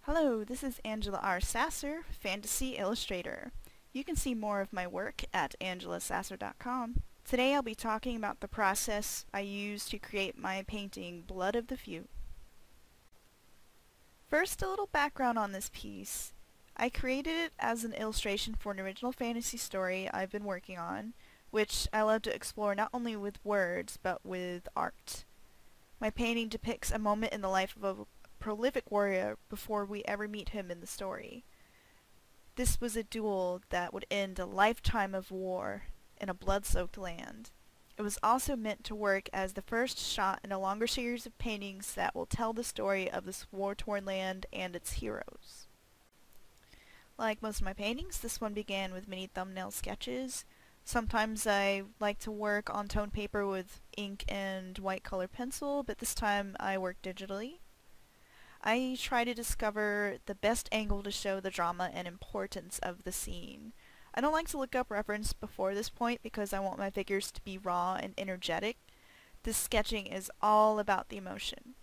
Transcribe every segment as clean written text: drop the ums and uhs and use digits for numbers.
Hello, this is Angela R. Sasser, Fantasy Illustrator. You can see more of my work at angelasasser.com. Today I'll be talking about the process I use to create my painting Blood of the Few. First, a little background on this piece. I created it as an illustration for an original fantasy story I've been working on, which I love to explore not only with words, but with art. My painting depicts a moment in the life of a prolific warrior before we ever meet him in the story. This was a duel that would end a lifetime of war in a blood-soaked land. It was also meant to work as the first shot in a longer series of paintings that will tell the story of this war-torn land and its heroes. Like most of my paintings, this one began with many thumbnail sketches. Sometimes I like to work on tone paper with ink and white color pencil, but this time I work digitally. I try to discover the best angle to show the drama and importance of the scene. I don't like to look up reference before this point because I want my figures to be raw and energetic. This sketching is all about the emotion.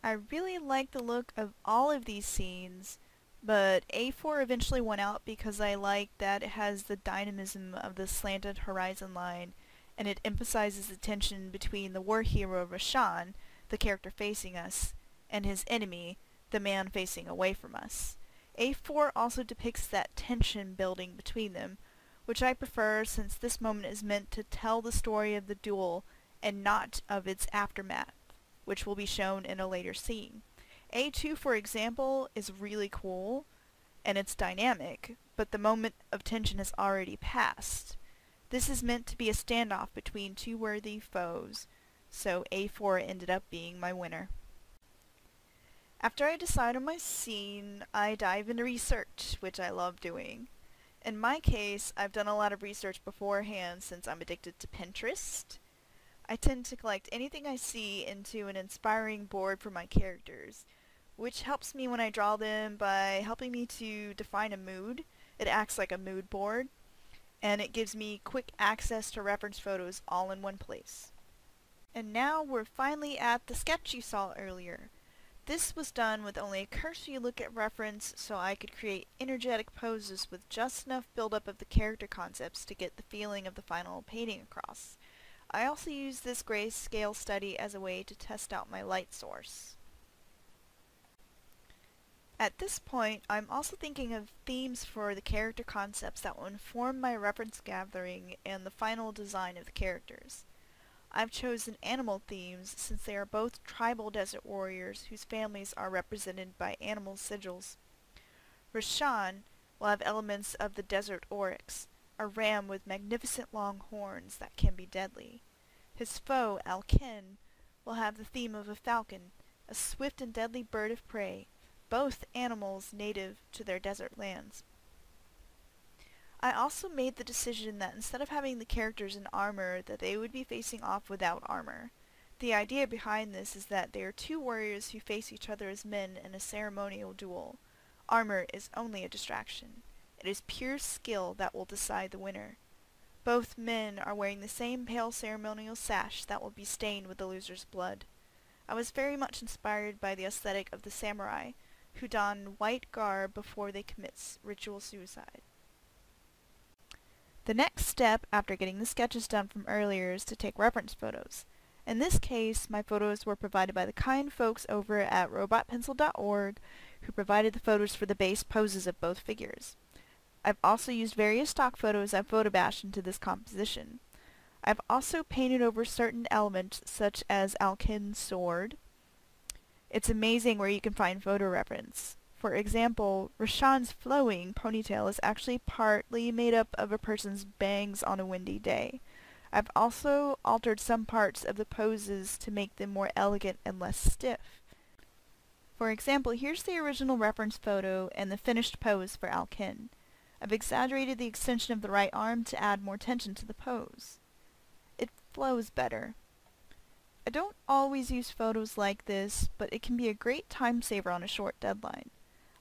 I really like the look of all of these scenes, but A4 eventually won out because I like that it has the dynamism of the slanted horizon line, and it emphasizes the tension between the war hero Rashan, the character facing us, and his enemy, the man facing away from us. A4 also depicts that tension building between them, which I prefer since this moment is meant to tell the story of the duel and not of its aftermath, which will be shown in a later scene. A2, for example, is really cool, and it's dynamic, but the moment of tension has already passed. This is meant to be a standoff between two worthy foes, so A4 ended up being my winner. After I decide on my scene, I dive into research, which I love doing. In my case, I've done a lot of research beforehand since I'm addicted to Pinterest. I tend to collect anything I see into an inspiring board for my characters, which helps me when I draw them by helping me to define a mood. It acts like a mood board, and it gives me quick access to reference photos all in one place. And now we're finally at the sketch you saw earlier. This was done with only a cursory look at reference so I could create energetic poses with just enough buildup of the character concepts to get the feeling of the final painting across. I also used this grayscale study as a way to test out my light source. At this point, I'm also thinking of themes for the character concepts that will inform my reference gathering and the final design of the characters. I've chosen animal themes since they are both tribal desert warriors whose families are represented by animal sigils. Rashan will have elements of the desert oryx, a ram with magnificent long horns that can be deadly. His foe, Alkin, will have the theme of a falcon, a swift and deadly bird of prey, both animals native to their desert lands. I also made the decision that instead of having the characters in armor, that they would be facing off without armor. The idea behind this is that they are two warriors who face each other as men in a ceremonial duel. Armor is only a distraction. It is pure skill that will decide the winner. Both men are wearing the same pale ceremonial sash that will be stained with the loser's blood. I was very much inspired by the aesthetic of the samurai, who don white garb before they commit ritual suicide. The next step after getting the sketches done from earlier is to take reference photos. In this case, my photos were provided by the kind folks over at robotpencil.org who provided the photos for the base poses of both figures. I've also used various stock photos I've photobashed into this composition. I've also painted over certain elements such as Alkin's sword. It's amazing where you can find photo reference. For example, Rashan's flowing ponytail is actually partly made up of a person's bangs on a windy day. I've also altered some parts of the poses to make them more elegant and less stiff. For example, here's the original reference photo and the finished pose for Alkin. I've exaggerated the extension of the right arm to add more tension to the pose. It flows better. I don't always use photos like this, but it can be a great time saver on a short deadline.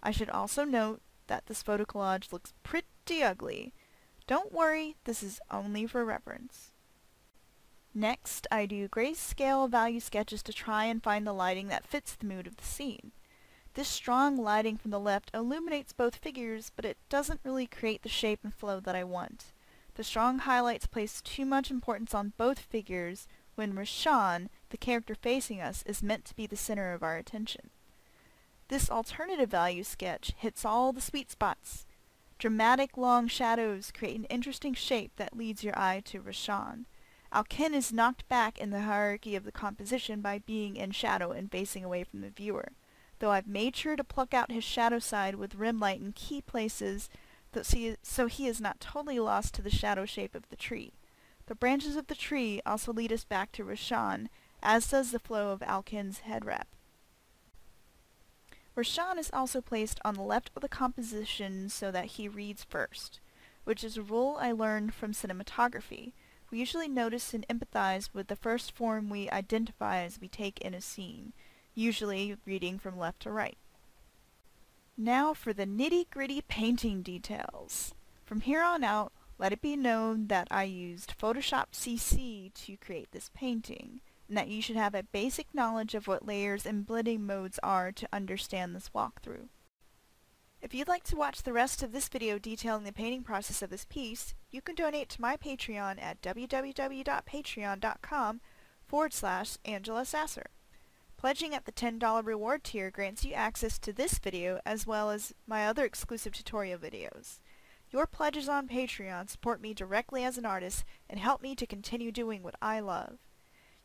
I should also note that this photo collage looks pretty ugly. Don't worry, this is only for reference. Next, I do grayscale value sketches to try and find the lighting that fits the mood of the scene. This strong lighting from the left illuminates both figures, but it doesn't really create the shape and flow that I want. The strong highlights place too much importance on both figures when Rashawn, the character facing us, is meant to be the center of our attention. This alternative value sketch hits all the sweet spots. Dramatic long shadows create an interesting shape that leads your eye to Rashawn. Alkin is knocked back in the hierarchy of the composition by being in shadow and facing away from the viewer, though I've made sure to pluck out his shadow side with rim light in key places so he is not totally lost to the shadow shape of the tree. The branches of the tree also lead us back to Rashawn, as does the flow of Alkin's head wrap. Rashawn is also placed on the left of the composition so that he reads first, which is a rule I learned from cinematography. We usually notice and empathize with the first form we identify as we take in a scene, usually reading from left to right. Now for the nitty-gritty painting details. From here on out, let it be known that I used Photoshop CC to create this painting, and that you should have a basic knowledge of what layers and blending modes are to understand this walkthrough. If you'd like to watch the rest of this video detailing the painting process of this piece, you can donate to my Patreon at www.patreon.com/Angela Sasser. Pledging at the $10 reward tier grants you access to this video as well as my other exclusive tutorial videos. Your pledges on Patreon support me directly as an artist and help me to continue doing what I love.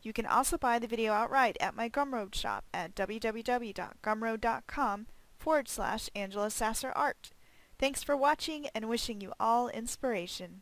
You can also buy the video outright at my Gumroad shop at www.gumroad.com/Angela Sasser Art. Thanks for watching and wishing you all inspiration.